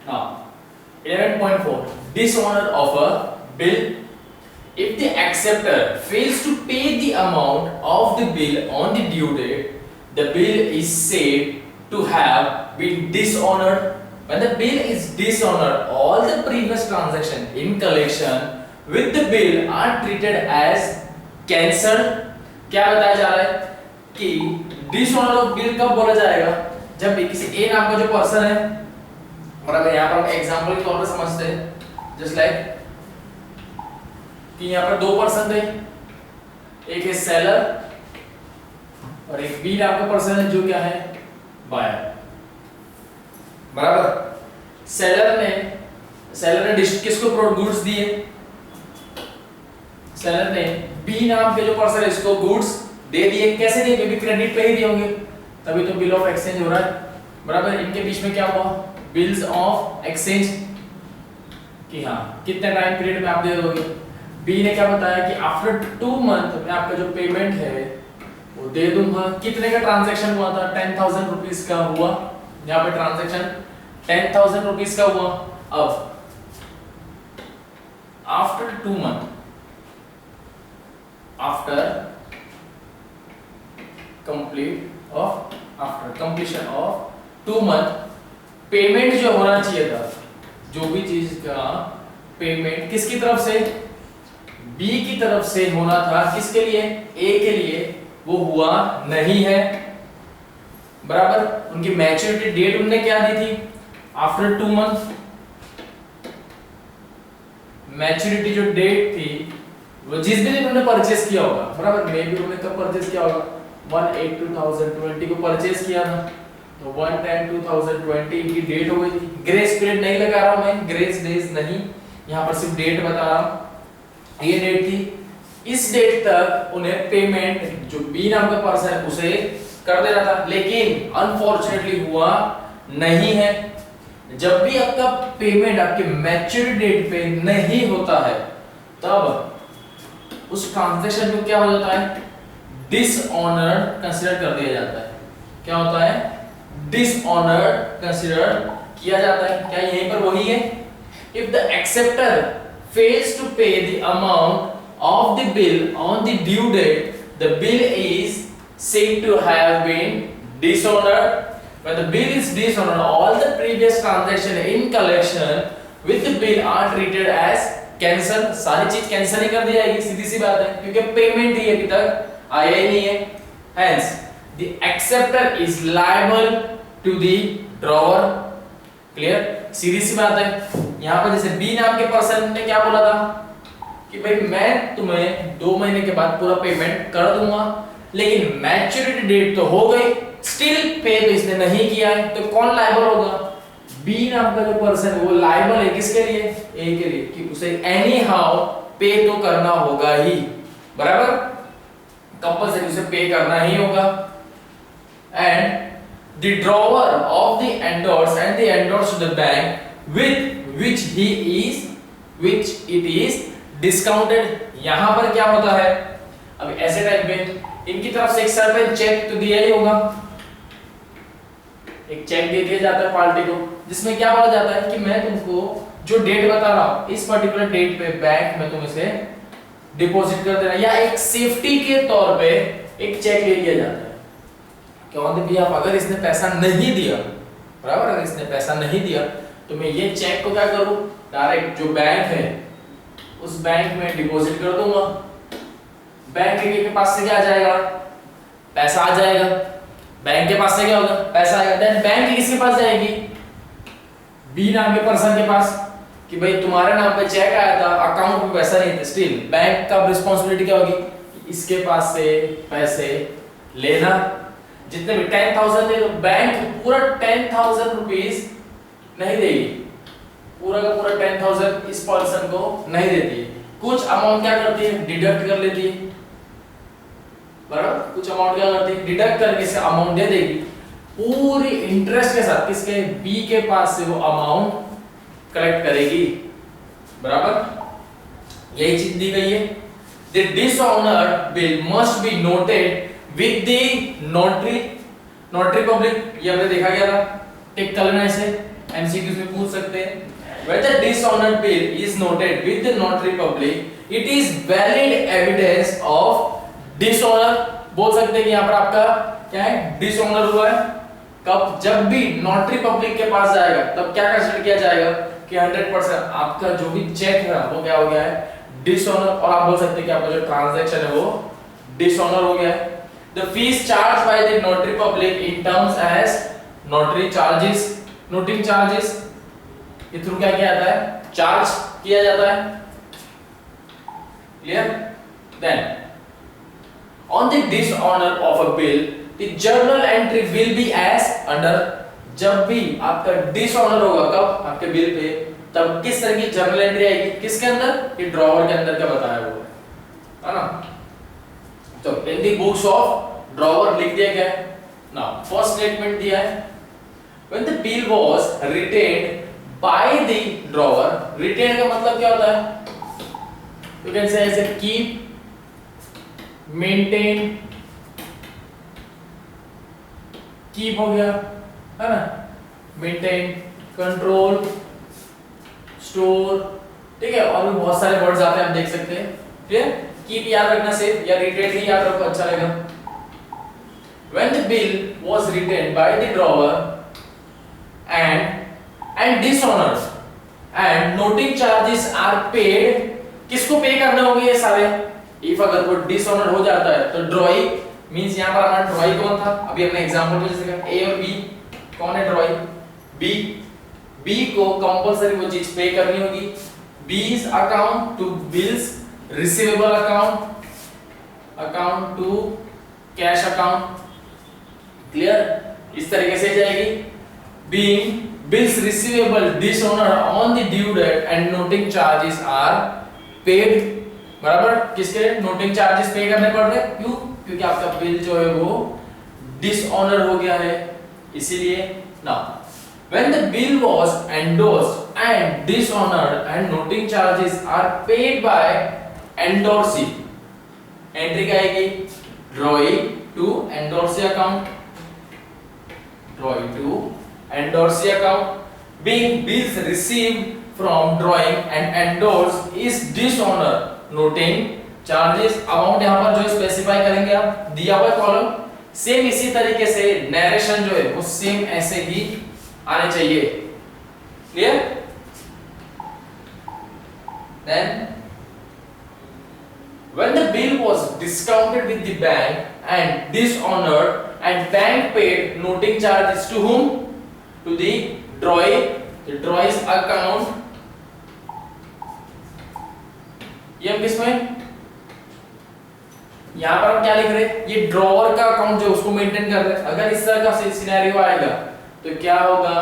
Now, 11.4 dishonor of a bill. If the acceptor fails to pay the amount of the bill on the due date, the bill is said to have been dishonored. When the bill is dishonored, all the previous transactions in collection with the bill are treated as cancelled. क्या बताया जा रहा है कि dishonour of bill कब बोला जाएगा? जब भी किसी ए नाम का जो पर्सन है, और अगर यहाँ पर हम एग्जांपल के तौर पर समझते हैं, जस्ट लाइक कि यहाँ पर दो पर्सन थे, एक है सेलर और एक बी नाम का पर्सन है जो क्या है, बायर। बराबर। सेलर ने किसको गुड्स दिए? सेलर ने बी नाम के जो पर्सन है इसको गुड्स दे दिए। कैसे दिए? क्योंकि क्रेडिट पे ही दिए होंगे, तभी तो बिल ऑफ एक्सचेंज हो रहा है। बराबर। इनके बीच में क्या हुआ? बिल्स ऑफ एक्सचेंज कि हाँ कितने टाइम पीरियड में आप दे दोगे। बी ने क्या बताया कि आफ्टर 2 मंथ में आपका जो पेमेंट है वो दे दूंगा। कितने का ट्रांजैक्शन हुआ था? 10,000 रुपीज का हुआ। यहाँ पे ट्रांजैक्शन 10,000 रुपीज का हुआ। अब after 2 month, after completion of 2 month, payment जो होना चाहिए था, जो भी चीज का पेमेंट किसकी तरफ से? बी की तरफ से होना था। किसके लिए? ए के लिए। वो हुआ नहीं है। बराबर। उनकी मैच्योरिटी डेट उन्होंने क्या दी थी? After 2 month. मैच्योरिटी जो डेट थी वो जिस दिन उन्होंने परचेस किया होगा, बराबर, मे भी उन्होंने कब परचेस किया होगा? 1/8/2020 को परचेस किया था, तो 1/10/2020 की डेट हो गई थी। ग्रेस पीरियड नहीं लगा रहा हूं मैं, ग्रेस डेज नहीं, यहां पर सिर्फ डेट बता रहा हूं। ये डेट थी, इस डेट तक उन्हें पेमेंट जो बी नाम का पर्सन है उसे कर देना था, लेकिन अनफॉर्चुनेटली हुआ नहीं है। जब भी आपका पेमेंट आपके मैच्योरिटी डेट पे नहीं होता है, तब उस ट्रांजैक्शन को क्या हो जाता है? डिसऑनर्ड कंसीडर कर दिया जाता है। क्या होता है? डिसऑनर्ड कंसीडर किया जाता है। क्या यहीं पर वही है? If the acceptor fails to pay the amount of the bill on the due date, the bill is said to have been dishonored. When the bill is dishonored, all the previous transaction in collection with the bill are treated as cancel. सारी चीज cancel ही कर दी जाएगी, सीधी सी बात है, क्योंकि payment ही अभी तक आया ही नहीं है। Hence, the acceptor is liable to the drawer. Clear? सीधी सी बात है। यहाँ पर जैसे बी नाम के पर्सन ने क्या बोला था कि भाई मैं तुम्हें 2 महीने के बाद पूरा पेमेंट कर दूंगा, लेकिन मैच्योरिटी डेट तो हो गई, स्टिल पे तो इसने नहीं किया है, तो कौन लायबल होगा? बी नाम का जो पर्सन वो लायबल है किसके लिए? ए के लिए, कि उसे एनी हाउ पे तो करना होगा ही। बराबर। कंपल्सरी उसे पे करना ही होगा। And the drawer of the endorse and the endorse to the bank with which it is discounted. यहां पर क्या होता है? अब ऐसे टाइम पे इनकी तरफ से एक सर्टेन चेक तो दिया ही होगा, एक चेक दे दिया जाता है पार्टी को, जिसमें क्या बोला जाता है कि मैं तुमको जो डेट बता रहा हूं, इस पर्टिकुलर डेट पे बैंक में तुम इसे डिपॉजिट कर देना, या एक सेफ्टी के तौर पे एक चेक ले लिया जाता है। क्या होता है भैया, अगर इसने पैसा नहीं दिया, बराबर, अगर इसने पैसा नहीं दिया तो मैं ये चेक को क्या करूं? डायरेक्ट जो बैंक है उस बैंक में डिपॉजिट कर दूंगा। बैंक के पास से क्या आ जाएगा? पैसा आ जाएगा। बैंक के पास से क्या होगा? पैसा आएगा। देन बैंक किसके पास जाएगी? बी नाम के पर्सन के पास, कि भाई तुम्हारे नाम पे चेक आया था, अकाउंट में पैसा नहीं था, स्टिल बैंक का रिस्पांसिबिलिटी क्या होगी? इसके पास से पैसे लेना। जितने भी 10,000 दे, बैंक पूरा 10,000 रुपीज नहीं देगी, पूरा का पूरा 10,000 इस पर्सन को नहीं देती, कुछ अमाउंट क्या करती है? डिडक्ट कर लेती है। बराबर। कुछ अमाउंट क्या करती है? डिडक्ट करके इसका अमाउंट दे देगी पूरी इंटरेस्ट के साथ। किसके? बी के पास से वो अमाउंट कलेक्ट करेगी। बराबर। यही चीज दी गई है। The dishonoured bill must be noted with the notary public. ये हमने देखा गया था, टिक कर लेना इसे, एमसीक्यूज में पूछ सकते हैं। Whether dishonored bill is noted with the notary public, it is valid evidence of dishonor। बोल सकते हैं कि यहाँ पर आपका क्या है, डिसऑनर हुआ है। कब, जब भी नोटरी पब्लिक के पास जाएगा तब क्या कंसीडर किया जाएगा कि 100% आपका जो भी चेक है वो क्या हो गया है, डिसऑनर। और आप बोल सकते हैं कि आपका जो ट्रांजैक्शन है वो डिसऑनर हो गया है। The fees charged by the notary public in terms as notary charges, noting charges, ये थ्रू क्या किया जाता है, चार्ज किया जाता है। Clear? Then on the dishonor of a bill, the journal entry will be as under। जब भी आपका डिसऑनर होगा, कब, आपके बिल पे, तब किस तरह की जर्नल एंट्री आएगी, किसके अंदर, ये ड्रॉवर के अंदर का बताया हुआ है ना। तो in the books of drawer लिख दिया गया है। नाउ फर्स्ट स्टेटमेंट दिया है, when the bill was retained by the drawer. Retain का मतलब क्या होता है, यू कैन से ऐसे कीप, मेंटेन, कीप हो गया है ना, मेंटेन, कंट्रोल, स्टोर, ठीक है, और भी बहुत सारे वर्ड्स आते हैं, आप देख सकते हैं। क्लियर? कीप याद रखना सेफ, या रिटेन ही याद रखो, अच्छा रहेगा। When the bill was retained by the drawer and dishonored and noting charges are paid, किसको पे करने होंगे ये सारे? If अगर वो डिसऑनर हो जाता है तो ड्रॉई मींस यहाँ पर हमारा ड्रॉई कौन था, अभी हमने एग्जांपल में जैसे कहा ए और बी, कौन है ड्रॉई, बी को कंपलसरी वो चीज पे करनी होगी। बीज account to bills receivable account, account to cash account. Clear? इस तरीके से जाएगी। Being bills receivable dishonour on the due date and noting charges are paid. बराबर, किसके नोटिंग चार्जेस पे करने पड़ रहे, क्यों, क्योंकि आपका बिल जो है वो डिसऑनर हो गया है, इसीलिए। Now when the bill was endorsed and dishonored and noting charges are paid by endorsee, entry क्या आएगी, drawee to endorsee account, drawee to endorsee account. being bills received from drawing and endorsed is dishonor, noting charges amount यहाँ पर जो specify करेंगे आप, दिया हुआ column. Same इसी तरीके से नरेशन जो है वो सेम ऐसे ही आने चाहिए। Clear? Then when the bill was discounted with the bank and dishonored and bank paid noting charges to whom? To the drawee, the drawee's account। ये हम किसमें, यहाँ पर हम क्या लिख रहे हैं, ये ड्रॉवर का अकाउंट जो उसको मेंटेन कर रहे हैं। अगर इस तरह का सिनेरियो आएगा तो क्या होगा,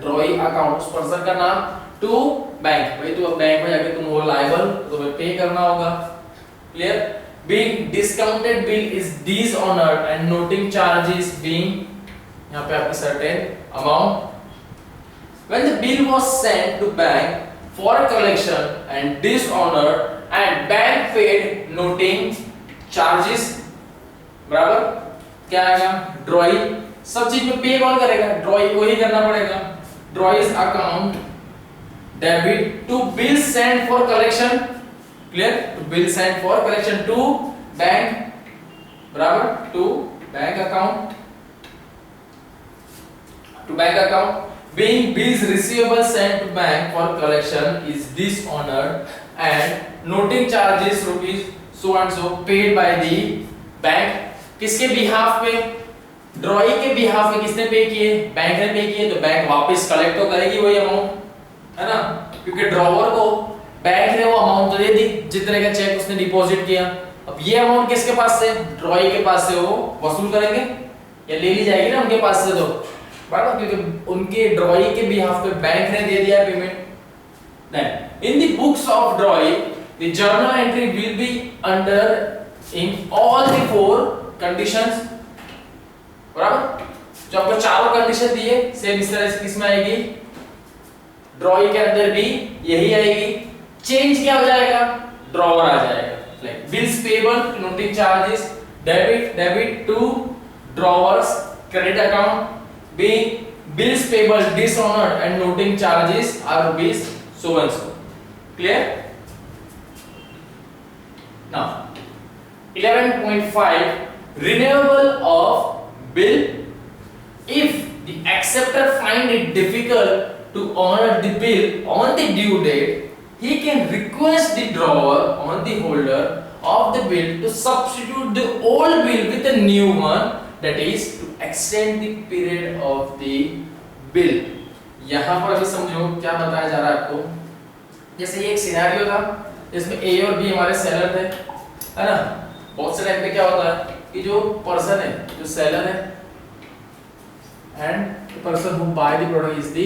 ड्रॉई अकाउंट, उस पर्सन का नाम, टू बैंक, भाई तो बैंक में जाके तुम वो लायबल तो पे करना होगा। Clear? Being discounted bill is dishonoured and noting charges being, यहाँ पे आपकी certain amount. When the bill was sent to bank for collection and dishonoured and bank paid noting charges, बराबर क्या आएगा, ड्रॉई। सब चीज में पे कौन करेगा, ड्रॉई को ही करना पड़ेगा। Drawee's account debit to bill sent for collection. Clear? To bill sent for collection to bank, बराबर to bank account, to bank account. being bills receivable sent to bank for collection is dishonored and noting charges rupees so and so paid by the bank। किसके behalf पे, ड्रॉई के behalf पे किसने पे किए, bank ने पे किए, तो बैंक वापस कलेक्ट तो करेगी वही अमाउंट, है ना, क्योंकि ड्रॉवर को बैंक ने वो अमाउंट तो दे दी जितने का चेक उसने डिपॉजिट किया। अब ये अमाउंट किसके पास से, ड्रॉई के पास से वो वसूल करेंगे या ले ली जाएगी ना उनके पास से, तो बराबर, क्योंकि उनके ड्रॉई के बिहाफ पे बैंक ने दे दिया payment. Then in the books of drawee the journal entry will be under in all the four conditions. बराबर, जो आपको चारों कंडीशन दिए सेम इस तरह से किसमें आएगी, ड्रॉई के अंदर भी यही आएगी। चेंज क्या हो जाएगा, ड्रॉवर आ जाएगा। Like bills payable, noting charges, debit to drawer's credit account, being bills payable dishonored and noting charges are rupees so and so. Clear? Now 11.5 renewal of bill. If the acceptor find it difficult to honor the bill on the due date, he can request the drawer on the holder of the bill to substitute the old bill with a new one, that is to extend the period of the bill. यहाँ पर अभी समझो क्या बताया जा रहा है आपको। जैसे ये एक सिनेरियो था जिसमें A और B हमारे सेलर थे, है ना। बहुत से टाइम पे क्या होता है कि जो पर्सन है, जो सेलर है, and the person who buy the product is the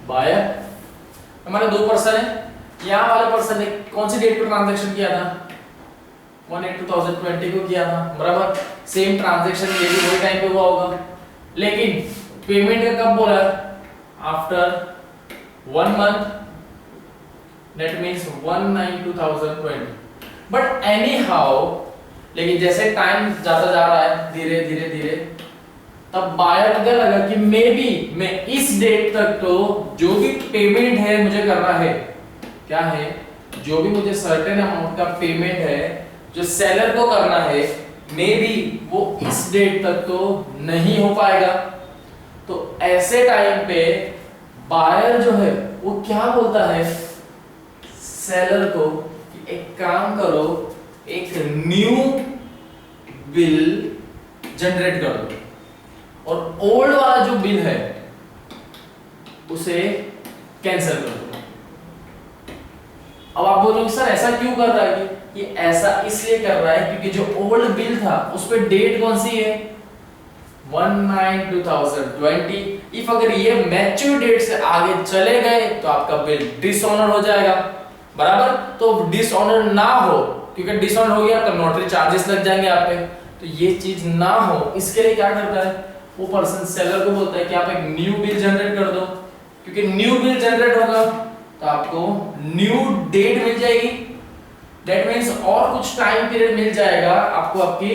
buyer. हमारे दो पर्सन है। यहाँ वाले पर्सन ने कौन सी डेट पर ट्रांजैक्शन किया था? 1/8/2020 को किया था, बराबर। सेम ट्रांजैक्शन ये भी वही टाइम पे हुआ होगा, लेकिन पेमेंट का कब बोला है? After 1 month, that means 1/9/2020। But any how, लेकिन जैसे टाइम जाता जा रहा है धीरे धीरे धीरे, तब बायर को क्या लगा कि मे बी मैं इस डेट तक तो जो भी पेमेंट है मुझे करना है, क्या है, जो भी मुझे सर्टेन अमाउंट का पेमेंट है जो सेलर को करना है, मे बी वो इस डेट तक तो नहीं हो पाएगा। तो ऐसे टाइम पे बायर जो है वो क्या बोलता है सेलर को कि एक काम करो, एक न्यू बिल जनरेट कर दो और ओल्ड वाला जो बिल है उसे कैंसिल कर दो। अब आप बोलोगे सर ऐसा क्यों कर रहा है? कि ऐसा इसलिए कर रहा है क्योंकि जो ओल्ड बिल था उस पे डेट कौन सी है? 1/9/2020। इफ अगर ये मैच्योर डेट से आगे चले गए तो आपका बिल डिसऑनर हो जाएगा, बराबर। तो डिसऑनर ना हो, क्योंकि डिसऑनर हो गया तो नोटरी चार्जेस लग जाएंगे आप पे। तो ये चीज ना हो, इसके लिए क्या करता है वो पर्सन सेलर को बोलता है कि आप एक न्यू बिल जनरेट कर दो, क्योंकि न्यू बिल जनरेट होगा तो आपको न्यू डेट मिल जाएगी, दैट मींस और कुछ टाइम पीरियड मिल जाएगा आपको, आपकी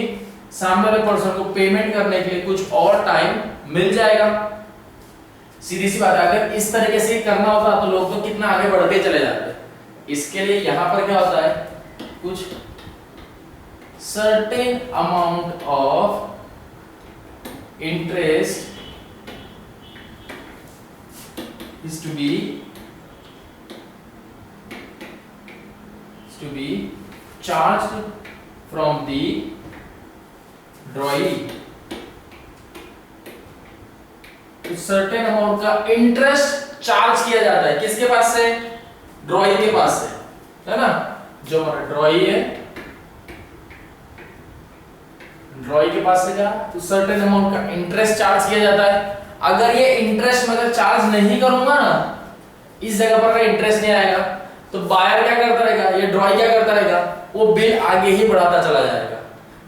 सामने वाले पर्सन को पेमेंट करने के लिए कुछ और टाइम मिल जाएगा। सीधी सी बात है, अगर इस तरीके से करना होता तो लोग तो कितना आगे बढ़ते चले जाते। इसके लिए यहां पर क्या होता है, कुछ certain amount of interest is to be charged from the drawee। तो सर्टेन अमाउंट का इंटरेस्ट चार्ज किया जाता है किसके पास से? ड्रॉई के पास से, है ना। जो हमारा ड्रॉई है, ड्रॉई के पास से क्या तो सर्टेन अमाउंट का इंटरेस्ट चार्ज किया जाता है। अगर ये इंटरेस्ट मैं अगर चार्ज नहीं करूंगा ना, इस जगह पर अगर इंटरेस्ट नहीं आएगा तो बायर क्या करता रहेगा, ये ड्रॉई क्या करता रहेगा, वो बिल आगे ही बढ़ाता चला जाएगा,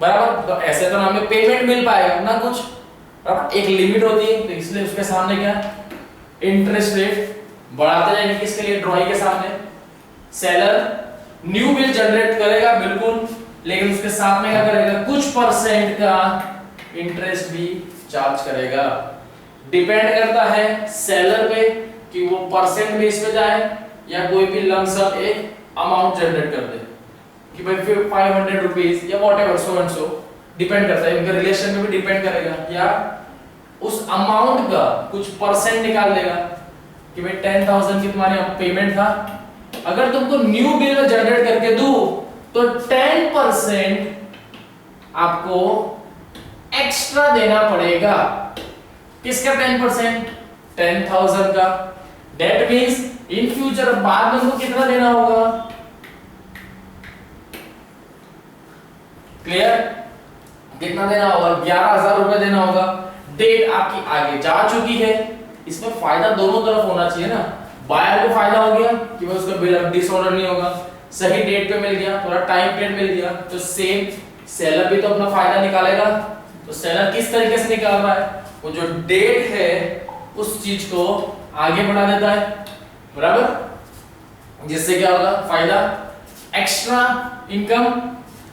बराबर। तो ऐसे तो ना हमें पेमेंट मिल पाएगा ना कुछ, बराबर। एक लिमिट होती है, तो इसलिए उसके सामने क्या इंटरेस्ट रेट बढ़ाते जाएंगे। किसके लिए? ड्रॉई के सामने। सेलर न्यू बिल जनरेट करेगा बिल्कुल, लेकिन उसके साथ में क्या करेगा, कुछ परसेंट का इंटरेस्ट भी चार्ज करेगा। डिपेंड करता है सेलर पे कि वो परसेंट बेस पे जाए या कोई भी लमसम एक अमाउंट जनरेट कर दे कि भाई 500 रुपीस या whatever so and so, depend करता है, इनके रिलेशन में भी डिपेंड करेगा। या उस अमाउंट का कुछ परसेंट निकाल देगा कि भाई 10,000 की तुम्हारी पेमेंट था, अगर तुमको न्यू बिल में जनरेट करके दूं तो 10% आपको एक्स्ट्रा देना पड़ेगा। किसका 10%? 10,000 का। दैट मींस इन फ्यूचर बाद में उनको कितना देना होगा? क्लियर? कितना देना होगा? 11,000 रुपए देना होगा। डेट आपकी आगे जा चुकी है। इसमें फायदा दोनों तरफ होना चाहिए ना। बायर को फायदा हो गया कि भाई उसका बिल अब डिसऑर्डर नहीं होगा, सही डेट पे मिल गया, थोड़ा टाइम पीरियड मिल गया, तो सेम सेलर भी तो अपना फायदा निकालेगा। तो सेलर किस तरीके से निकाल रहा है, वो जो डेट है उस चीज को आगे बढ़ा देता है, बराबर। जिससे क्या होगा फायदा? एक्स्ट्रा इनकम,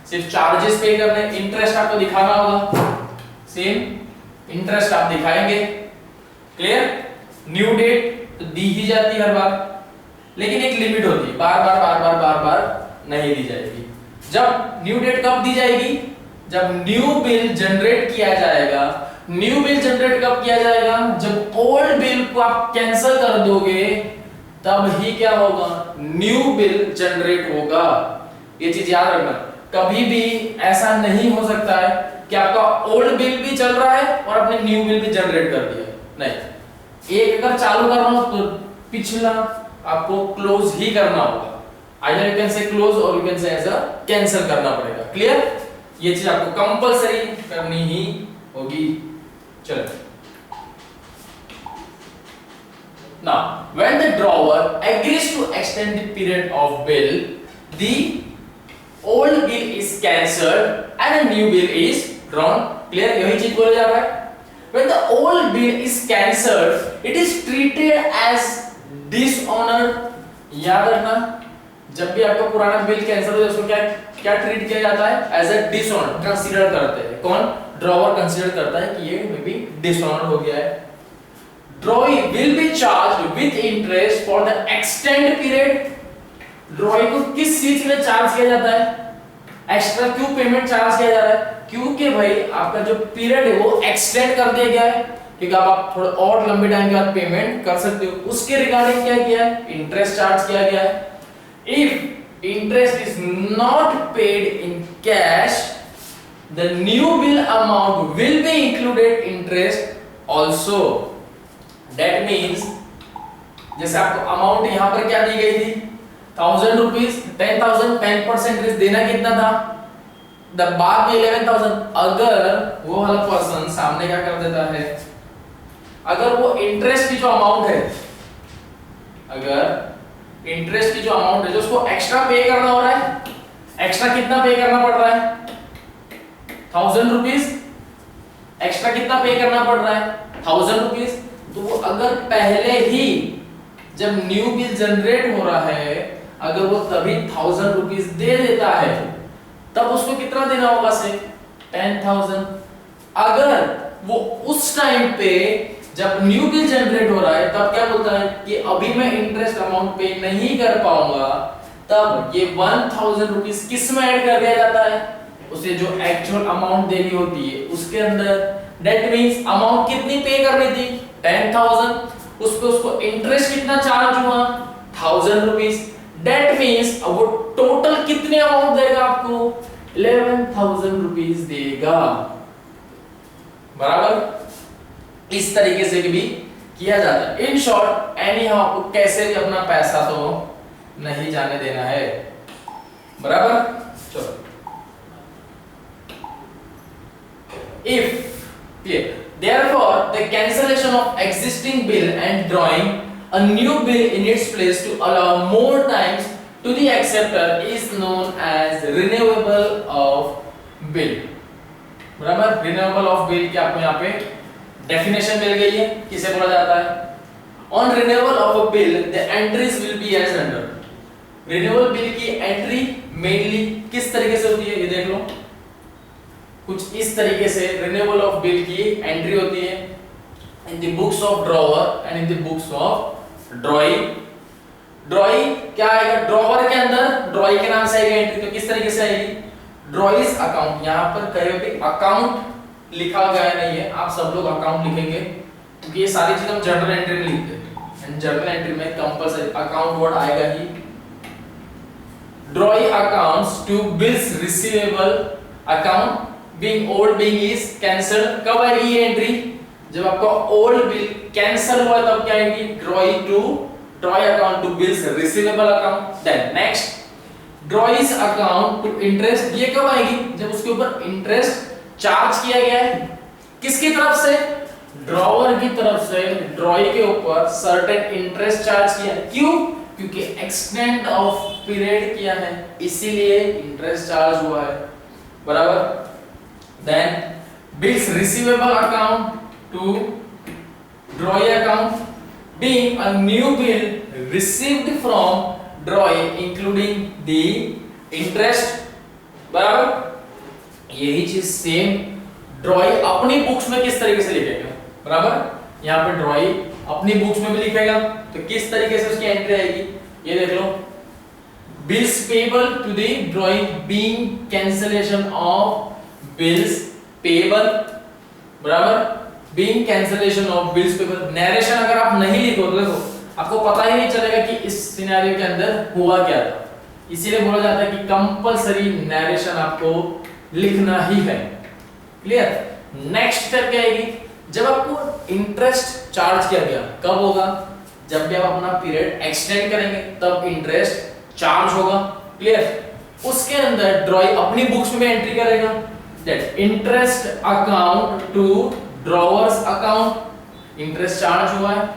सिर्फ चार्जेस पे करने, इंटरेस्ट आपको दिखाना होगा, सेम इंटरेस्ट आप दिखाएंगे। क्लियर? न्यू डेट तो दी ही जाती है हर बार, लेकिन एक लिमिट होती है, बार बार नहीं दी जाएगी। जब न्यू डेट कब दी जाएगी, जब न्यू बिल जनरेट किया जाएगा। न्यू बिल जनरेट कब किया जाएगा, जब ओल्ड बिल को आप कैंसिल कर दोगे तब ही क्या होगा, न्यू बिल जनरेट होगा। ये चीज याद रखना, कभी भी ऐसा नहीं हो सकता है कि आपका ओल्ड बिल भी चल रहा है और आपने न्यू बिल भी जनरेट कर दिया, नहीं। एक अगर चालू करना हो तो पिछला आपको क्लोज ही करना होगा, either you can say close और यू कैन से ऐसा कैंसिल करना पड़ेगा। क्लियर, ये चीज आपको कंपलसरी करनी ही होगी। चलो, now when the drawer agrees to extend the period of bill, the old bill is cancelled and a new bill is drawn. Clear, यही चीज बोला जा रहा है। When the old bill is cancelled, it is treated as dishonor. याद रखना, जब भी आपका पुराना बिल कैंसिल हो उसको क्या ट्रीट किया जाता है, एज अ डिसऑनर कंसीडर करते हैं। कौन, ड्रॉवर कंसीडर करता है कि ये मे बी डिसऑनर हो गया है। ड्रॉई will be charged with interest for the extend period. ड्रॉई को किस चीज में चार्ज किया जाता है, एक्स्ट्रा क्यों पेमेंट चार्ज किया जा रहा है, क्योंकि भाई आपका जो पीरियड है वो एक्सटेंड कर दिया गया है, ठीक है। अब आप थोड़ा और लंबे टाइम के बाद पेमेंट कर सकते हो, उसके रिगार्डिंग क्या किया है, इंटरेस्ट चार्ज किया गया है। If interest is not paid in cash, the new bill amount will be included interest also. That means जैसे आपको अमाउंट यहाँ पर क्या दी गई थी, 1000 रुपीज, 10,000, 10% इंटरेस्ट देना कितना था, बाद में 11,000। अगर वो वाला पर्सन सामने क्या कर देता है, अगर वो इंटरेस्ट की जो अमाउंट है, अगर इंटरेस्ट की जो अमाउंट है जो उसको एक्स्ट्रा पे करना हो रहा है, एक्स्ट्रा कितना पे करना पड़ रहा है, 1000 रुपीज, एक्स्ट्रा कितना पे करना पड़ रहा है, 1000 रुपीज। तो वो अगर पहले ही जब न्यू बिल जनरेट हो रहा है, अगर वो तभी 1000 रुपीज दे देता है, तब उसको कितना देना होगा, से 10,000। अगर वो उस टाइम पे जब न्यू बिल जनरेट हो रहा है तब क्या बोलता है कि अभी मैं इंटरेस्ट अमाउंट पे नहीं कर पाऊंगा, तब ये 1000 रुपीज किस में ऐड कर दिया जाता है, उसे जो एक्चुअल अमाउंट देनी होती है उसके अंदर। दैट मींस अमाउंट कितनी पे करनी थी, 10,000, उस पे उसको इंटरेस्ट कितना चार्ज हुआ, 1000 रुपीज। दैट मींस अब वो टोटल कितने अमाउंट देगा आपको, 11,000 रुपीज देगा, बराबर। इस तरीके से भी किया जाता है। इन शॉर्ट एनी हाउ आपको कैसे भी अपना पैसा तो नहीं जाने देना है, बराबर। चलो, if therefore the cancellation of existing bill and drawing a new bill in its place to allow more times to the acceptor is known as renewal of bill, बराबर। renewal of bill की आपको यहाँ पे definition मिल गई है, किसे बोला जाता है। On renewal of a bill the entries will be as under. Renewal bill की एंट्री मेनली किस तरीके से होती है, ये देख लो, कुछ इस तरीके से रिन्यूअल ऑफ बिल की एंट्री होती है इन the books of drawer and in the books of ड्रॉई। ड्रॉई क्या आएगा, ड्रॉवर के अंदर ड्रॉई के नाम से आएगी एंट्री, तो किस तरीके से आएगी, ड्रॉइज अकाउंट। यहाँ पर कहीं भी अकाउंट लिखा गया नहीं है, आप सब लोग अकाउंट लिखेंगे क्योंकि ये सारी चीज हम जर्नल एंट्री में लिखते हैं, एंड जर्नल एंट्री में कंपलसरी अकाउंट वर्ड आएगा ही। Drawee accounts to bills receivable account being old being is cancelled. कब आएगी ये एंट्री, जब आपका ओल्ड बिल कैंसिल हुआ तब क्या आएगी, drawee account to bills receivable account. Then next drawee's account to interest, ये कब आएगी, जब उसके ऊपर इंटरेस्ट चार्ज किया गया है, किसकी तरफ से, ड्रॉवर की तरफ से ड्रॉई के ऊपर सर्टेन इंटरेस्ट चार्ज किया है। क्यों, क्योंकि एक्सटेंड ऑफ पीरियड किया है, इसीलिए इंटरेस्ट चार्ज हुआ है, बराबर। Then bills receivable account to drawee account being a new bill received from drawee including the interest, बराबर। यही चीज सेम ड्रॉई अपनी बुक्स में किस तरीके से लिखेगा, बराबर। यहाँ पे ड्रॉई अपनी बुक्स में भी लिखेगा। तो किस तरीके से उसकी एंट्री आएगी ये देख लो, bills payable to the drawing being cancellation of bills payable, बराबर being cancellation of bills payable। Narration अगर आप नहीं लिखो तो देखो आपको पता ही नहीं चलेगा कि इस सिनेरियो के अंदर हुआ क्या था, इसीलिए बोला जाता है कि कंपलसरी नरेशन आपको लिखना ही है। क्लियर। नेक्स्ट स्टेप क्या आएगी, जब आपको इंटरेस्ट चार्ज किया गया, कब होगा, जब भी आप अपना पीरियड एक्सटेंड करेंगे तब इंटरेस्ट चार्ज होगा। क्लियर। उसके अंदर ड्रॉइंग अपनी बुक्स में एंट्री करेगा that interest account to drawer's account, interest charge हुआ है,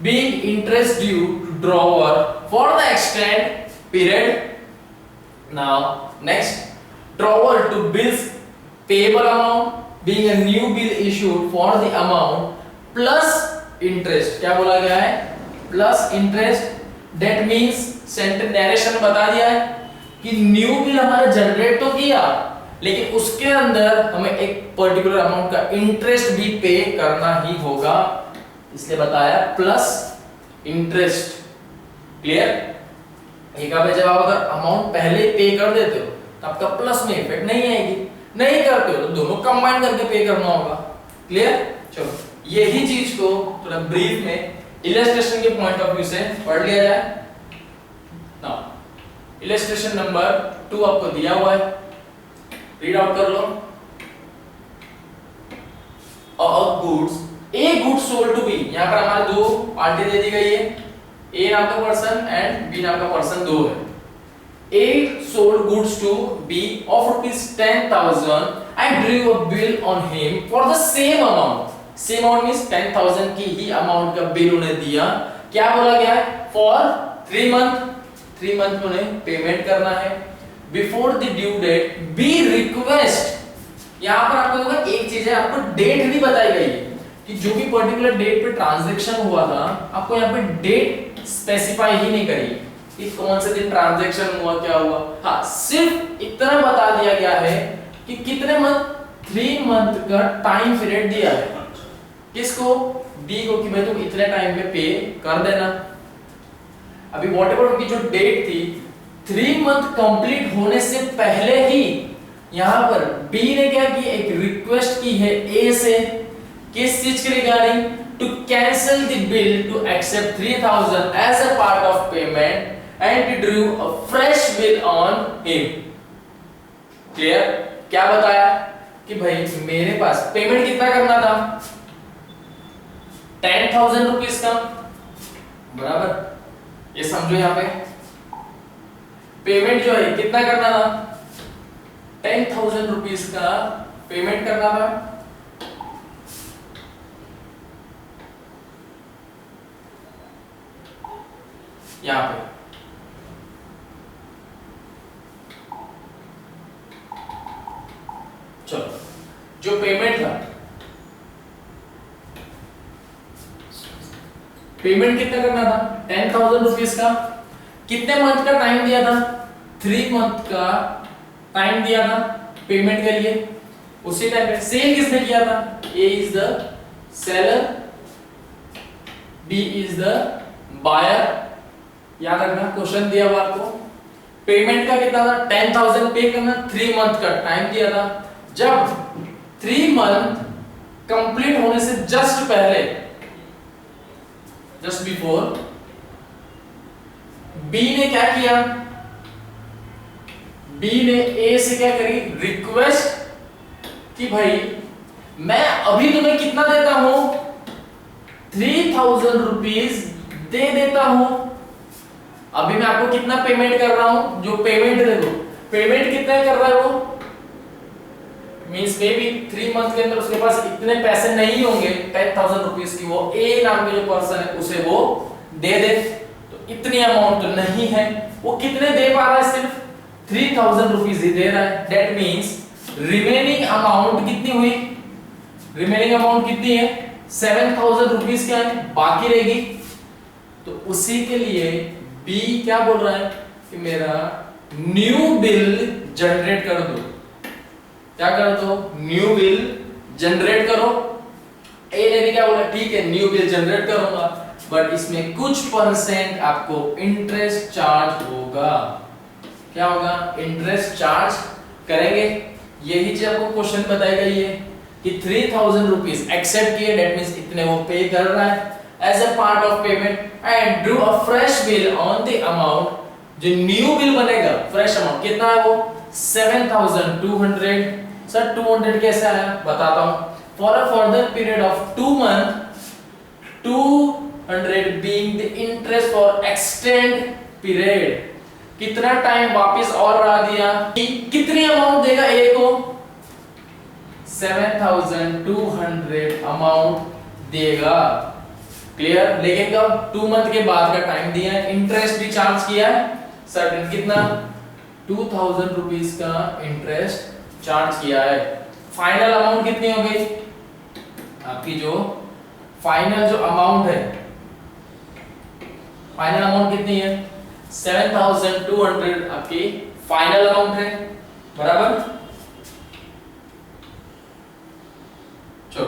being interest due to drawer for the extend period. Now next, drawer to bills payable amount being a new bill issued for the amount plus interest। क्या बोला गया है, plus interest। that means sentence narration बता दिया है कि new bill हमारा generate तो किया लेकिन उसके अंदर हमें एक पर्टिकुलर अमाउंट का इंटरेस्ट भी पे करना ही होगा, इसलिए बताया प्लस इंटरेस्ट। क्लियर। एक आप जब आप अगर अमाउंट पहले पे कर देते हो तो आपका प्लस में इफेक्ट नहीं आएगी, नहीं करते हो तो दोनों कंबाइन करके पे करना होगा। क्लियर। चलो यही चीज को थोड़ा ब्रीफ में इलस्ट्रेशन के पॉइंट ऑफ व्यू से पढ़ लिया जाए। नाउ इलस्ट्रेशन नंबर 2 आपको दिया हुआ है, रीड आउट कर लो। A goods, A good sold to B, यहां पर हमारे दो पार्टी दे दी गई है, ए नाम का पर्सन एंड बी नाम का पर्सन दो है। A sold goods to B of rupees 10,000 and drew a bill on him for the same amount। Same amount means 10,000 की ही अमाउंट का बिल उन्हें दिया। क्या बोला गया है, for 3 month, 3 मंथ में उन्हें पेमेंट करना है। Before the due date B request, यहाँ पर आपको देखो एक चीज है, आपको डेट नहीं बताई गई है कि जो भी पर्टिकुलर डेट पे ट्रांजैक्शन हुआ था, आपको यहाँ पे डेट स्पेसिफाई ही नहीं करी कि कौन से दिन ट्रांजैक्शन हुआ, क्या हुआ। हाँ, सिर्फ इतना बता दिया गया है कि कितने मंथ, 3 मंथ का टाइम पीरियड दिया है किसको, बी को, कि भाई तुम इतने टाइम पे पे कर देना। अभी व्हाटएवर उनकी जो डेट थी 3 मंथ कंप्लीट होने से पहले ही यहां पर बी ने क्या की, एक रिक्वेस्ट की है ए से, किस चीज के regarding, to cancel the bill to accept 3000 as a part of payment and drew a fresh bill on him। Clear. क्या बताया कि भाई मेरे पास पेमेंट कितना करना था, 10,000 रुपीस का, बराबर। ये समझो यहां पे पेमेंट जो है कितना करना था, 10,000 रुपीस का पेमेंट करना था। यहां पे चलो जो पेमेंट था, पेमेंट कितना करना था, 10,000 रुपीस का। कितने मंथ का टाइम दिया था, 3 मंथ का टाइम दिया था पेमेंट के लिए। उसी टाइम पे सेल किसने किया था, A is the seller, B is the buyer. याद रखना क्वेश्चन दिया हुआ आपको, पेमेंट का कितना था, 10,000 पे करना, 3 मंथ का टाइम दिया था। जब 3 मंथ कंप्लीट होने से जस्ट पहले, जस्ट बिफोर, बी ने क्या किया, बी ने ए से क्या करी, रिक्वेस्ट कि भाई मैं अभी तुम्हें कितना देता हूं, 3,000 रुपीस दे देता हूं। अभी मैं आपको कितना पेमेंट कर रहा हूं, जो पेमेंट देखो, पेमेंट कितना कर रहा है वो, मींस मे बी 3 मंथ के अंदर उसके पास इतने पैसे नहीं होंगे 10,000 रुपीस की, वो ए नाम के जो पर्सन है उसे वो दे दे, तो इतनी अमाउंट तो नहीं है। वो कितने दे पा रहा है, सिर्फ 3,000 रुपीस ही दे रहा है। दैट मींस रिमेनिंग अमाउंट कितनी हुई, रिमेनिंग अमाउंट कितनी है, 7,000 रुपीस क्या है बाकी रहेगी। तो उसी के लिए बी क्या बोल रहा है कि मेरा न्यू बिल जनरेट कर दो। क्या कर दो, न्यू बिल जनरेट करो ए ने भी क्या बोला, ठीक है न्यू बिल जनरेट करूंगा, बट इसमें कुछ परसेंट आपको इंटरेस्ट चार्ज होगा। क्या होगा, इंटरेस्ट चार्ज करेंगे। यही चीज आपको क्वेश्चन बताई गई है कि 3000 रुपीज एक्सेप्ट किए, दैट मींस इतने वो पे कर रहा है as a part of payment and drew a fresh bill on the amount, जो न्यू बिल बनेगा फ्रेश अमाउंट कितना है वो 7200। सर 200 कैसे आया बताता हूं। For a further period of 2 month 200 being the interest for extend period, कितना टाइम वापस और रहा दिया, कितनी अमाउंट देगा ए को 7200 अमाउंट देगा। क्लियर, लेकिन कब 2 मंथ के बाद का टाइम दिया है, इंटरेस्ट भी चार्ज किया है सर्टेन, कितना 2000 रुपीस का इंटरेस्ट चार्ज किया है। फाइनल अमाउंट कितनी हो गई आपकी, जो फाइनल जो अमाउंट है, फाइनल अमाउंट कितनी है 7200 आपकी फाइनल अमाउंट है, बराबर। चलो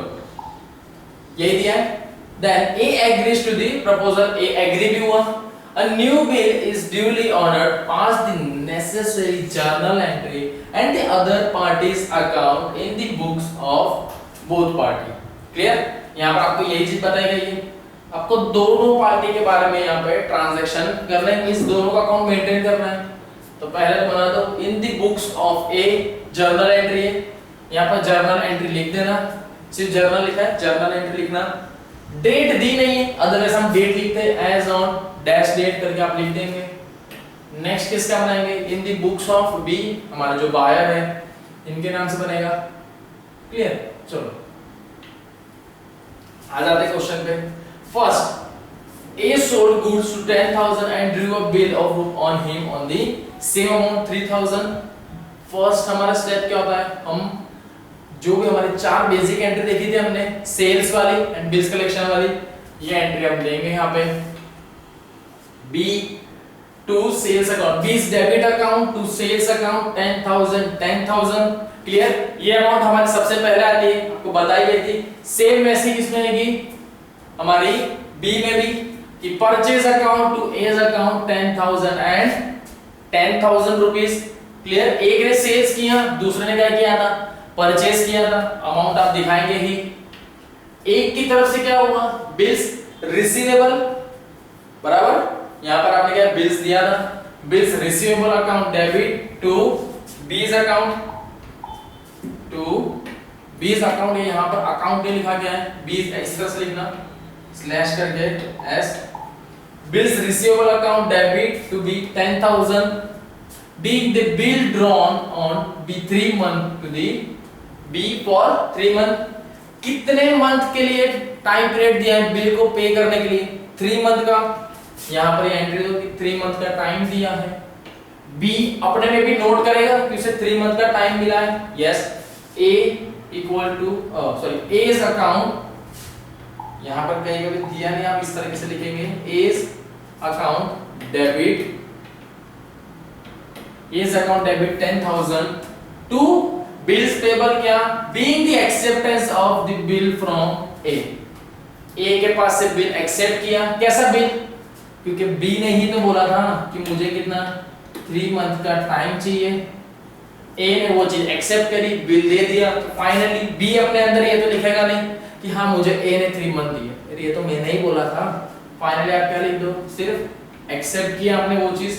यही दिया है। Then A agrees to the proposal, A agree भी हुआ। A new bill is duly honored, pass the necessary journal entry and the other parties account in the books of both party। Clear? यहाँ पर आपको यही चीज बताई गई है, आपको दोनों पार्टी के बारे में यहाँ पे ट्रांजैक्शन करना है, इस दोनों का अकाउंट मेंटेन करना है। तो पहले तो बना दो इन the books of A, journal entry है, यहाँ पर जर्नल एंट्री लिख देना, सिर्फ जर्नल लिखा है, जर्नल एंट्री लिखना। डेट दी नहीं है, अदरवाइज हम डेट लिखते हैं एज ऑन डैश डेट करके आप लिख देंगे। नेक्स्ट किसका बनाएंगे, in the books of B, हमारा जो बायर है इनके नाम से बनेगा। क्लियर, चलो आ जाते हैं क्वेश्चन पे। First, A sold goods to 10,000 and drew a bill of on him on the same amount 3,000। First हमारा स्टेप क्या होता है, हम जो भी हमारे 4 बेसिक एंट्री देखी थी हमने, सेल्स वाली एंड बिल्स कलेक्शन वाली, ये एंट्री हम देंगे यहाँ पे। B to sales account, B debit account to sales account 10,000। Clear, ये अमाउंट हमारे सबसे पहले आती है, आपको बताई गई थी। सेम वैसी किसमें आएगी हमारी B में भी, कि purchase account to A's account 10,000 and 10,000 rupees. Clear, एक ने सेल्स किया, दूसरे ने क्या किया था, परचेज किया था, अमाउंट आप दिखाएंगे ही। एक की तरफ से क्या हुआ, बिल्स रिसीवेबल, बराबर, यहां पर आपने क्या बिल्स दिया था, bills receivable account debit to B's account, to B's account, ये यहां पर अकाउंट नहीं लिखा गया है, बीज इस तरह से लिखना स्लैश करके S, bills receivable account debit to B 10,000 being the bill drawn on B3 month to the B for 3 month। कितने मंथ के लिए टाइम पीरियड दिया है बिल को पे करने के लिए, 3 मंथ का। यहाँ पर एंट्री दो कि 3 मंथ का टाइम दिया है। बी अपने में भी नोट करेगा कि उसे 3 मंथ का टाइम मिला है। Yes, A equal to sorry A's account, यहाँ पर कहीं कभी दिया नहीं, आप इस तरीके से लिखेंगे A's account debit, A's account debit 10,000 to bills payable, क्या being the acceptance of the bill from A, A के पास से बिल एक्सेप्ट किया। कैसा बिल, क्योंकि बी ने ही तो बोला था ना कि मुझे कितना 3 मंथ का टाइम चाहिए, ए ने वो चीज एक्सेप्ट करी, बिल दे दिया। तो फाइनली बी अपने अंदर ये तो लिखेगा नहीं कि हाँ मुझे ए ने 3 मंथ दिए, ये तो मैंने ही बोला था। फाइनली आप क्या लिख दो, सिर्फ एक्सेप्ट किया आपने वो चीज,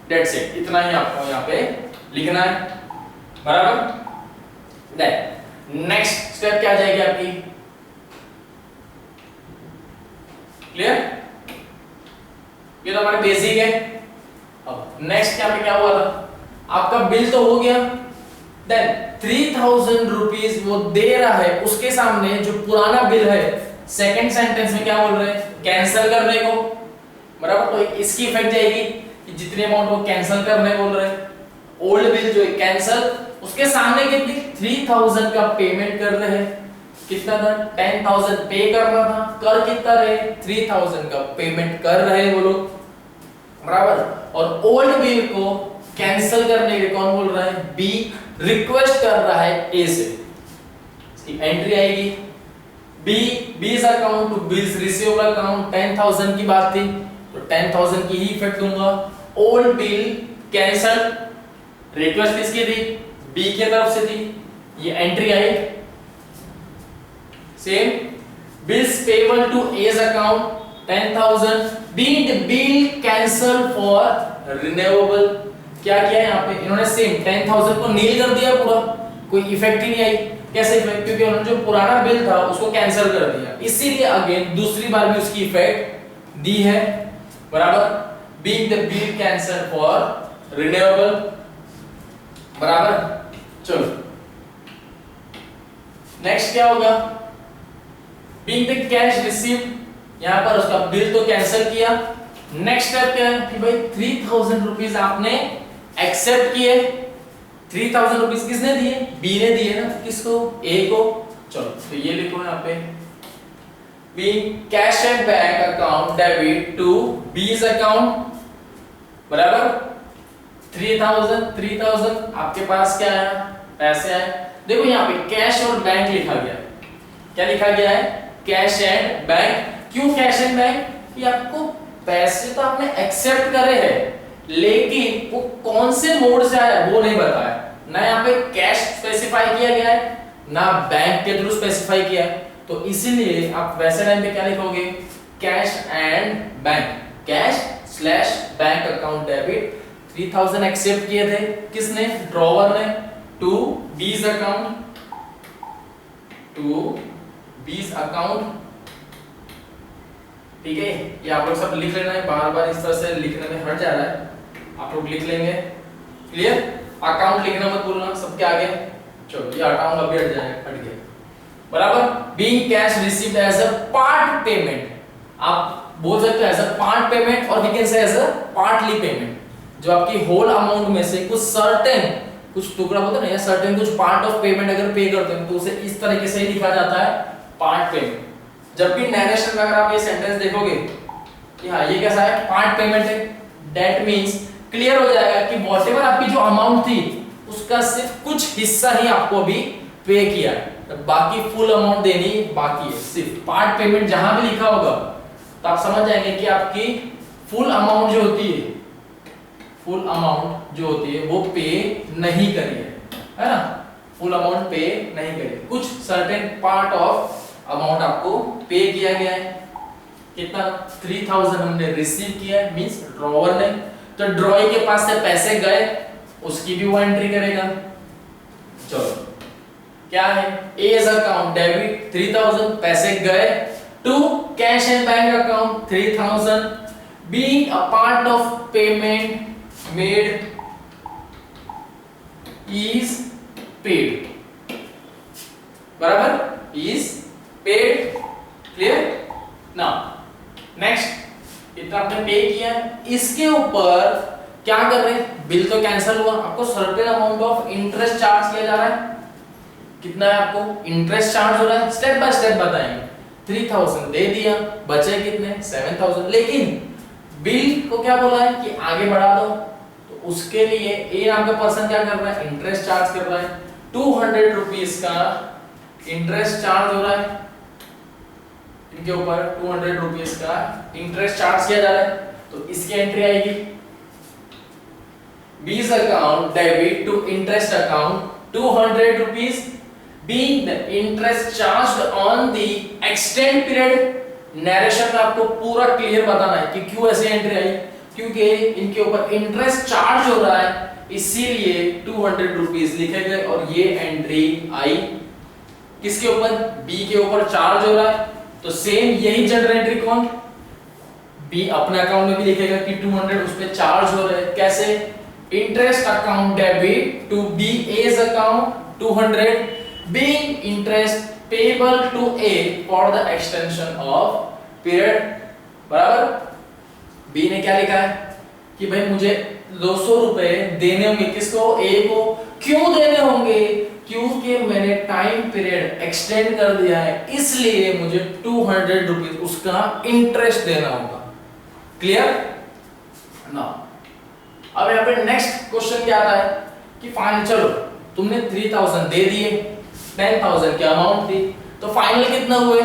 दैट्स इट, इतना ही आपको यहाँ पे लिखना है, बराबर। नेक्स्ट स्टेप क्या जाएगी आपकी, क्लियर, ये तो हमारे बेसिक है। अब नेक्स्ट यहाँ पे क्या हुआ था, आपका बिल तो हो गया, देन 3,000 रुपीज वो दे रहा है, उसके सामने जो पुराना बिल है सेकंड सेंटेंस में क्या बोल रहे हैं, कैंसिल करने को, बराबर। तो इसकी इफेक्ट जाएगी कि जितने अमाउंट वो कैंसिल करने बोल रहे हैं, ओल्ड बिल जो है कैंसिल, उसके सामने कितनी 3,000 का पेमेंट कर रहे हैं। कितना था, 10,000 पे करना था, कर कितना रहे 3,000 का पेमेंट कर रहे हैं वो लोग, बराबर। और ओल्ड बिल को कैंसिल करने के कौन बोल रहा है, बी रिक्वेस्ट कर रहा है ए से। इसकी एंट्री आएगी B's account to bills receivable account 10,000 की बात थी, तो 10,000 की ही इफेक्ट दूंगा। ओल्ड बिल कैंसल, रिक्वेस्ट किसकी थी? बी की तरफ से थी, ये एंट्री आई। Same bills payable to A's account 10,000, being the bill cancel for renewable. क्या किया यहाँ पे इन्होंने? सेम 10,000 को नील कर दिया पूरा, कोई इफेक्ट ही नहीं आई। कैसे इफेक्ट? क्योंकि उन्होंने जो पुराना बिल था उसको कैंसिल कर दिया, इसीलिए अगेन दूसरी बार भी उसकी इफेक्ट दी है, बराबर। Being the bill cancel for renewable, बराबर। चलो नेक्स्ट क्या होगा? बीइंग द कैश रिसीव्ड, यहां पर उसका बिल तो कैंसिल किया। नेक्स्ट स्टेप क्या है कि भाई 3,000 रुपीज आपने एक्सेप्ट किए। 3,000 रुपीज किसने दिए? बी ने दिए ना। किसको? ए को। चलो तो ये लिखो यहाँ पे, being cash and bank account debit to B's account, बराबर। 3,000 आपके पास क्या आया? पैसे आए। देखो यहाँ पे कैश और बैंक लिखा गया है। क्या लिखा गया है? Cash and bank. क्यों कैश एंड बैंक? कि आपको पैसे तो आपने एक्सेप्ट करे हैं, लेकिन वो कौन से मोड से आया वो नहीं बताया ना। यहाँ पे कैश स्पेसिफाई किया गया है ना बैंक के थ्रू स्पेसिफाई किया है, तो इसीलिए आप वैसे टाइम पे क्या लिखोगे? Cash and bank, cash slash bank account debit. 3,000 accept किए थे, किसने? ड्रॉवर ने, to B's account, to B's account. ठीक है, ये आप लोग सब लिख लेना है, बार बार इस तरह से लिखने में हट जा रहा है, आप लोग लिख लेंगे। क्लियर? अकाउंट लिखना मत भूलना सबके आगे। चलो ये हटाऊंगा, अभी हट जाएगा, हट गया, बराबर। Being cash received as a part payment, आप बोल सकते हो एज अ पार्ट पेमेंट, और we can say as a partly payment. जो आपकी होल अमाउंट में से कुछ सर्टेन, कुछ टुकड़ा होता है ना, या सर्टेन कुछ पार्ट ऑफ पेमेंट अगर पे करते हैं तो उसे इस तरीके से ही लिखा जाता है, पार्ट पेमेंट। जब भी नरेशन में अगर आप ये सेंटेंस देखोगे कि हाँ ये कैसा है? पार्ट पेमेंट है, दैट मींस क्लियर हो जाएगा कि व्हाटएवर आपकी जो अमाउंट थी उसका सिर्फ कुछ हिस्सा ही आपको अभी पे किया है, तो बाकी फुल अमाउंट देनी बाकी है। सिर्फ पार्ट पेमेंट जहां भी लिखा होगा तो आप समझ जाएंगे कि आपकी फुल अमाउंट जो होती है, फुल अमाउंट जो होती है वो पे नहीं करी है ना? फुल अमाउंट पे नहीं करी, कुछ सर्टेन पार्ट ऑफ अमाउंट आपको पे किया गया है। कितना? 3,000 हमने रिसीव किया है, मींस ड्रॉवर ने, तो ड्रॉई के पास से पैसे गए, उसकी भी वो एंट्री करेगा। चलो क्या है? एज अकाउंट डेबिट 3,000, पैसे गए, to cash and bank account 3,000, being a part of payment made is paid, बराबर, is paid. Clear? Now next, इतना आपने पे किया, इसके ऊपर क्या कर रहे हैं? बिल तो कैंसिल हुआ, आपको certain amount of interest charge किया जा रहा है। कितना है आपको इंटरेस्ट चार्ज हो रहा है? स्टेप बाय स्टेप बताएंगे। 3,000 दे दिया, बचे कितने? 7,000, लेकिन बिल को क्या बोला है कि आगे बढ़ा दो, तो उसके लिए ए नाम का पर्सन क्या कर रहा है? इंटरेस्ट चार्ज कर रहा है। 200 रुपीस का इंटरेस्ट चार्ज हो रहा है, इनके ऊपर 200 रुपीस का इंटरेस्ट चार्ज किया जा रहा है, तो इसकी एंट्री आएगी, B's account debit to interest account 200 rupees, being the interest charged on the extend period। Narration में आपको पूरा क्लियर बताना है कि क्यों ऐसे एंट्री आई, क्योंकि इनके ऊपर इंटरेस्ट चार्ज हो रहा है, इसीलिए 200 रुपीस लिखे गए और ये एंट्री आई। किसके ऊपर? बी के ऊपर चार्ज हो रहा है, तो सेम यही जनरल एंट्री कौन? बी अपने अकाउंट में भी लिखेगा कि 200 उस पे चार्ज हो रहे हैं। कैसे? Interest account debit to B A's account 200, being interest payable to A for the extension of period, बराबर। B ने क्या लिखा है कि भाई मुझे 200 रुपए देने होंगे, किसको? A को। क्यों देने होंगे? क्योंकि मैंने टाइम पीरियड एक्सटेंड कर दिया है, इसलिए मुझे 200 रुपीज उसका इंटरेस्ट देना होगा। क्लियर? ना अब यहाँ पे नेक्स्ट क्वेश्चन क्या आता है कि फाइन, चलो तुमने 3,000 दे दिए, 10,000 की अमाउंट थी, तो फाइनल कितना हुए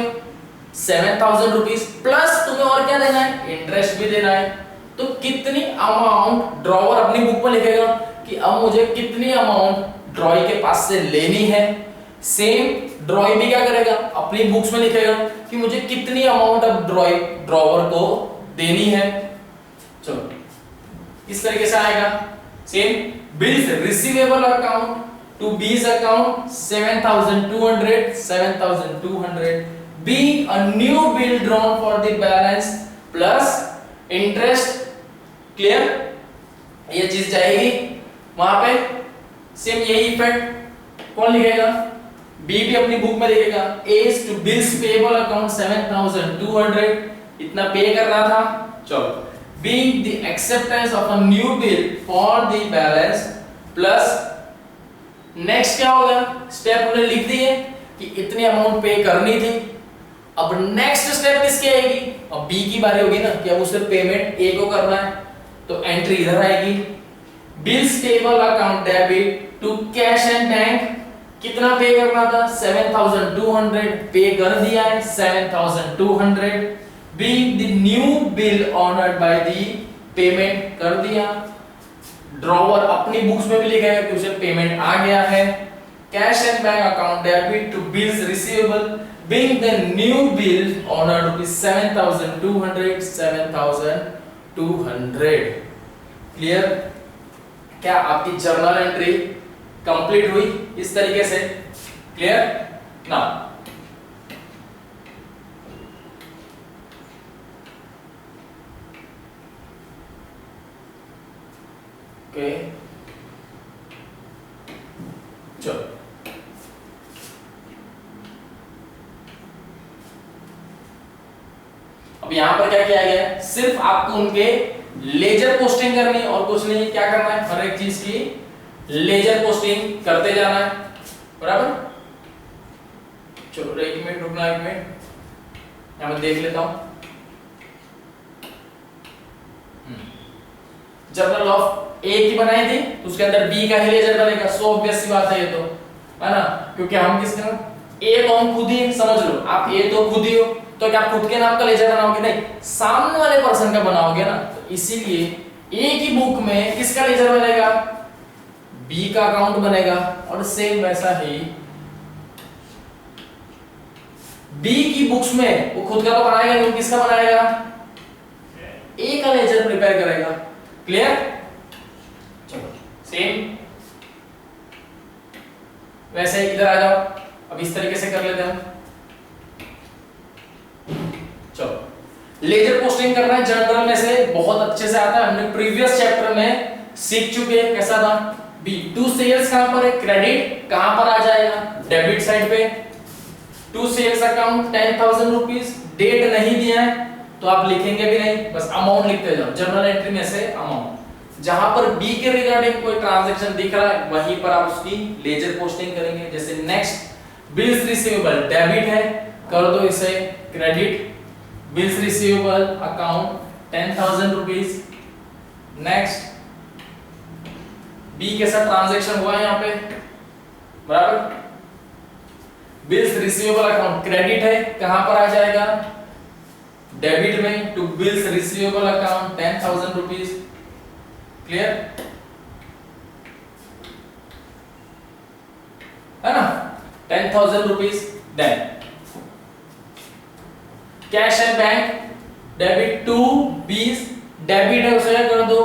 7,000 रुपीज प्लस तुम्हें और क्या देना है, इंटरेस्ट भी देना है। तो कितनी अमाउंट ड्रॉवर अपनी बुक में लिखेगा कि अब मुझे कितनी अमाउंट ड्रॉई के पास से लेनी है। सेम ड्रॉई भी क्या करेगा, अपनी बुक्स में लिखेगा कि मुझे कितनी अमाउंट अब ड्रॉवर को देनी है। चलो इस तरीके से आएगा। Same bills receivable account to B's account 7,200 being a new bill drawn for the balance plus interest। Clear, ये चीज जाएगी वहां पे। सेम यही इफेक्ट कौन लिखेगा, बी भी अपनी बुक में लिखेगा। A is to bills payable account 7,200 इतना पे करना था। चलो being the acceptance of a new bill for the balance plus next क्या होगा, स्टेप उन्हें लिख दिए कि इतनी अमाउंट पे करनी थी। अब नेक्स्ट स्टेप किसकी आएगी, अब बी की बारी होगी ना कि अब उसे पेमेंट ए को करना है। तो एंट्री इधर आएगी, bills payable account debit to cash and bank. कितना पे करना था 7,200 पे कर दिया है 7,200। being the new bill honored by the payment कर दिया। ड्रॉवर अपनी बुक्स में भी लिखेगा कि उसे पेमेंट आ गया है। Cash and bank account debit to bills receivable being the new bill honored rupees 7,200। Clear, क्या आपकी जर्नल एंट्री कंप्लीट हुई इस तरीके से? क्लियर ना। ओके चलो अब यहां पर क्या किया गया है, सिर्फ आपको उनके लेजर पोस्टिंग करनी है और कुछ नहीं। क्या करना है, हर एक चीज की लेजर पोस्टिंग करते जाना है, बराबर। चलो एक मिनट रुकना, एक मिनट यहां मैं देख लेता हूं। जर्नल ऑफ ए की बनाई थी तो उसके अंदर बी का ही लेजर बनेगा। सो ऑब्वियस सी बात है ये तो, है ना, क्योंकि हम किसका ए तो हम खुद ही, समझ लो आप ए तो खुद ही हो, तो क्या आप खुद के नाम का लेजर बनाओगे? नहीं, सामने वाले पर्सन का बनाओगे ना। तो इसीलिए ए की बुक में किसका लेजर बनेगा, बी का अकाउंट बनेगा। और सेम वैसा ही बी की बुक्स में वो खुद का तो बनाएगा नहीं, किसका बनाएगा, ए का लेजर प्रिपेयर करेगा। क्लियर, चलो सेम वैसे इधर आ जाओ। अब इस तरीके से कर लेते हैं। चलो लेजर पोस्टिंग करना है जर्नल में से, बहुत अच्छे से आता है, हमने प्रीवियस चैप्टर में सीख चुके हैं। कैसा था, बी टू सेल्स कहां पर है, क्रेडिट कहां पर आ जाएगा, डेबिट साइड पे। To sales account 10,000 rupees, date नहीं दिया है तो आप लिखेंगे भी नहीं, बस अमाउंट लिखते जाओ जर्नल एंट्री में से अमाउंट। जहां पर बी के रिगार्डिंग कोई ट्रांजैक्शन दिख रहा है वहीं पर आप उसकी लेजर पोस्टिंग करेंगे। जैसे नेक्स्ट बिल्स रिसीवेबल डेबिट है, कर दो इसे credit. Bills receivable account 10,000 rupees. Next B के साथ ट्रांजैक्शन हुआ है यहाँ पे, बराबर। बिल्स रिसीवेबल अकाउंट क्रेडिट है, कहां पर आ जाएगा, डेबिट में, to bills receivable account 10,000 rupees. Clear है ना, 10,000 rupees. Then cash and bank debit to B's, debit है उसे कर दो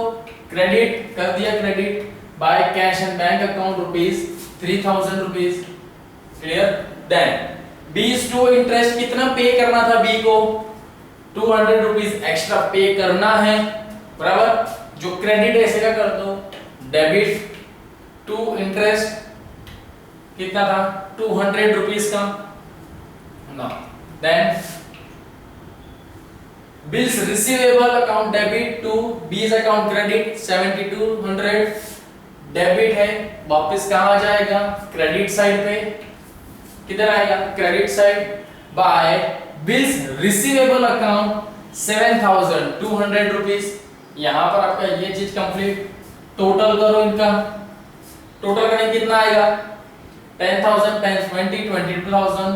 क्रेडिट, कर दिया credit by cash and bank account rupees 3,000 rupees. Clear, then B's to interest कितना पे करना था बी को, 200 रुपीज एक्स्ट्रा पे करना है, बराबर। जो क्रेडिट है इसे क्या कर दो डेबिट टू इंटरेस्ट कितना था 200 रुपीज का ना। Then bills receivable account debit to B's account credit 7,200, debit है, वापस कहां आ जाएगा, क्रेडिट साइड पे। किधर आएगा, credit side by bills receivable account 7,200 rupees. यहां पर आपका ये चीज कंप्लीट। टोटल करो इनका, टोटल करने कितना आएगा 10,000 10 20 22,000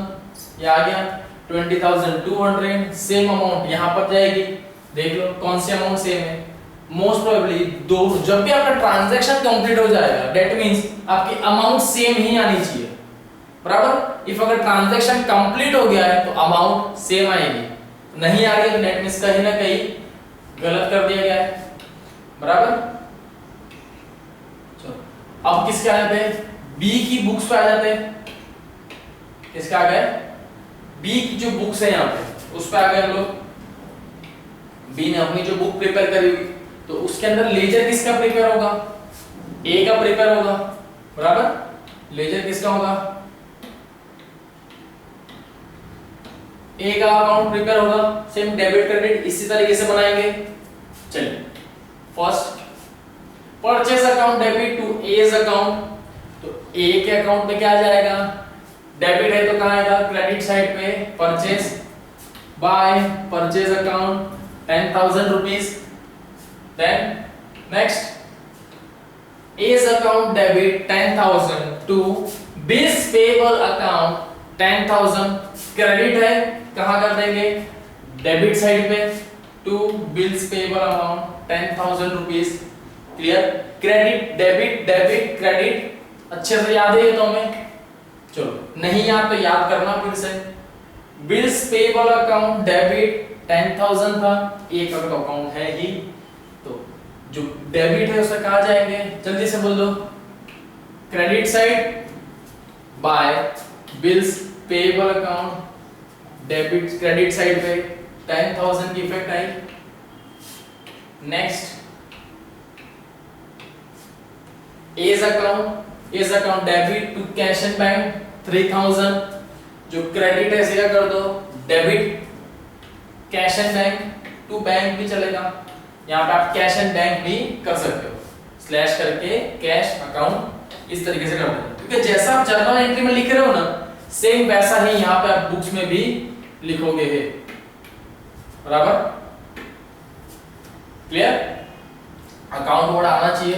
ये आ गया 20,200, सेम अमाउंट यहाँ पर जाएगी। देख लो कौन सी अमाउंट सेम है, मोस्ट प्रोबेबली दो, जब भी आपका ट्रांजैक्शन कंप्लीट हो जाएगा दैट मींस आपकी अमाउंट सेम ही आनी चाहिए, बराबर। इफ अगर ट्रांजैक्शन कंप्लीट हो गया है तो अमाउंट सेम आएगी, नहीं आ रही तो दैट मींस कहीं ना कहीं गलत कर दिया गया है, बराबर। चलो अब किसके आ जाते हैं, बी की बुक्स पे आ जाते हैं। किसका आ गया, बी की जो बुक्स है यहाँ पे उस पे आ गए हम लोग। बी ने अपनी जो बुक प्रिपेयर करी हुई तो उसके अंदर लेजर किसका प्रिपेयर होगा, ए का प्रिपेयर होगा, बराबर। लेजर किसका होगा, ए का अकाउंट प्रिपेयर होगा। सेम डेबिट क्रेडिट इसी तरीके से बनाएंगे। चलिए first purchase account debit to A's account, तो ए के अकाउंट में क्या आ जाएगा, डेबिट है तो कहां आएगा, क्रेडिट साइड पे purchase by purchase account 10,000 rupees. Then next A's account debit 10,000 to bills payable account 10,000, credit है कहां कर देंगे, डेबिट साइड पे to bills payable amount 10,000 rupees. Clear, credit debit debit credit अच्छे से याद है ये तो हमें। चलो नहीं याद तो याद करना फिर से। बिल्स पेबल अकाउंट डेबिट 10,000 था, एक अकाउंट है ही तो जो डेबिट है उससे कहा जाएंगे, जल्दी से बोल दो, credit side by bills payable account debit, credit side पे 10,000 की इफेक्ट आई। Next A's account debit to cash and bank 3,000, जो क्रेडिट है इसे कर दो debit cash and bank to bank भी चलेगा, यहाँ पे आप कैश एंड बैंक भी कर सकते हो, स्लैश करके कैश अकाउंट इस तरीके से कर दो, क्योंकि जैसा आप जर्नल एंट्री में लिख रहे हो ना सेम वैसा ही यहाँ पे आप बुक्स में भी लिखोगे है, बराबर। क्लियर, अकाउंट वर्ड आना चाहिए,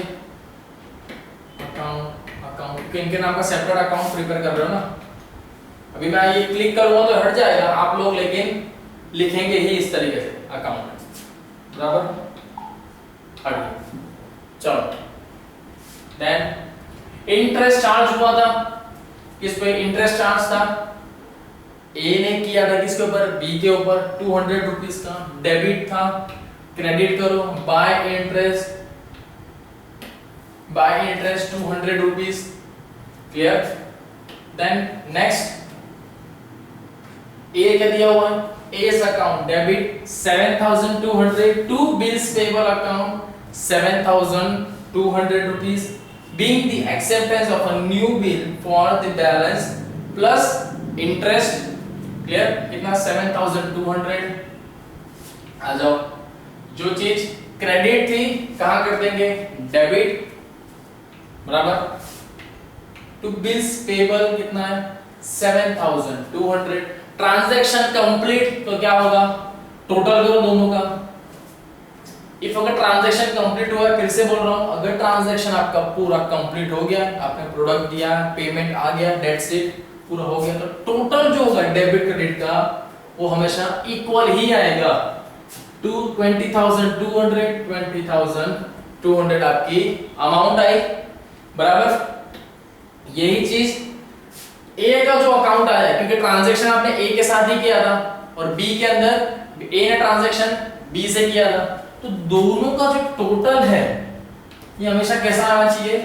अकाउंट इनके नाम का सेपरेट अकाउंट प्रिपेयर कर रहे हो ना। अभी मैं ये क्लिक करूंगा तो हट जाएगा आप लोग, लेकिन लिखेंगे ही इस तरीके से अकाउंट, बराबर। हट गया, चलो। देन इंटरेस्ट चार्ज हुआ था, किस पे इंटरेस्ट चार्ज था, ए ने किया था किसके ऊपर, बी के ऊपर 200 रुपीस का, डेबिट था, क्रेडिट करो by interest 200 rupees. Clear, then next A क्या दिया हुआ है, A's account debit 7,200 to bills payable account 7,200 rupees, being the acceptance of a new bill for the balance plus interest। Clear, कितना 7,200। आ जाओ, जो चीज क्रेडिट थी कहां कर देंगे, डेबिट, बराबर, टू बिल्स पेबल कितना है 7,200। ट्रांजैक्शन कंप्लीट तो क्या होगा, टोटल करो दोनों का। इफ अगर ट्रांजैक्शन कंप्लीट हुआ, फिर से बोल रहा हूं, अगर ट्रांजैक्शन आपका पूरा कंप्लीट हो गया, आपने प्रोडक्ट दिया, पेमेंट आ गया, दैट्स इट, पूरा हो गया, तो टोटल जो होगा डेबिट क्रेडिट का वो हमेशा इक्वल ही आएगा टू 20,200 20,200 आपकी अमाउंट आई, बराबर। यही चीज ए का जो अकाउंट आया, क्योंकि ट्रांजैक्शन आपने ए के साथ ही किया था और बी के अंदर ए ने ट्रांजैक्शन बी से किया था, तो दोनों का जो टोटल है ये हमेशा कैसा आना चाहिए,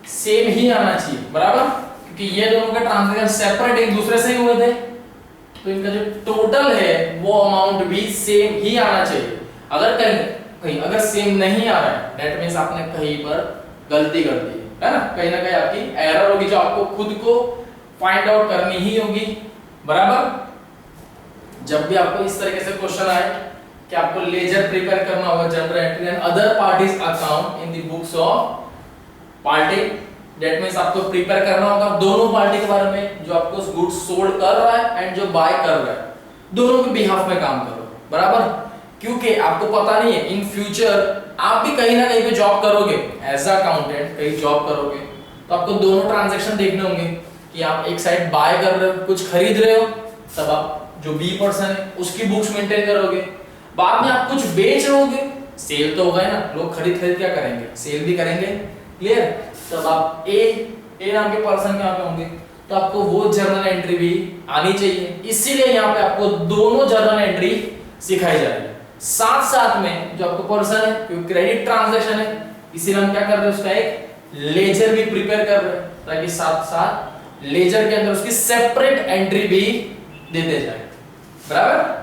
सेम ही आना चाहिए, बराबर, क्योंकि ये दोनों के ट्रांजैक्शन सेपरेट एक दूसरे से ही हुए थे, तो इनका जो टोटल है वो अमाउंट भी सेम ही आना चाहिए। अगर कहीं अगर सेम नहीं आ रहा है दैट मींस आपने कहीं पर गलती कर दी है ना कहीं आपकी एरर होगी, जो आपको खुद को फाइंड आउट करनी ही होगी, बराबर। जब भी आपको इस तरीके से क्वेश्चन आए कि आपको लेजर प्रिपेयर करना होगा, general entry and other parties account in the books of party, that means आपको प्रिपेयर करना होगा दोनों पार्टी के बारे में, जो आपको गुड्स सोल्ड कर रहा है एंड जो बाय कर रहा है, दोनों के बिहाफ में काम करो, बराबर। क्योंकि आपको पता नहीं है इन फ्यूचर आप भी कहीं ना कहीं पे जॉब करोगे, एज अ अकाउंटेंट कहीं जॉब करोगे, तो आपको दोनों ट्रांजैक्शन देखने होंगे कि कि आप एक साइड बाय कर रहे हो, कुछ खरीद रहे हो, तब आप जो बी पर्सन है उसकी बुक्स मेंटेन करोगे। बाद में आप कुछ बेच रहोगे, सेल तो होगा ना, लोग खरीद क्या करेंगे, सेल भी करेंगे, क्लियर। तब आप ए नाम के पर्सन यहाँ पे होंगे, तो आपको वो जर्नल एंट्री भी आनी चाहिए। इसीलिए यहाँ पे आपको दोनों जर्नल एंट्री सिखाई जा रही है। साथ साथ में जो आपको पर्सन है, क्योंकि क्रेडिट ट्रांजैक्शन है, इसीलिए हम क्या कर रहे हैं, उसका एक लेजर भी प्रिपेयर कर रहे हैं, ताकि साथ साथ लेजर के अंदर उसकी सेपरेट एंट्री भी देते जाए, बराबर।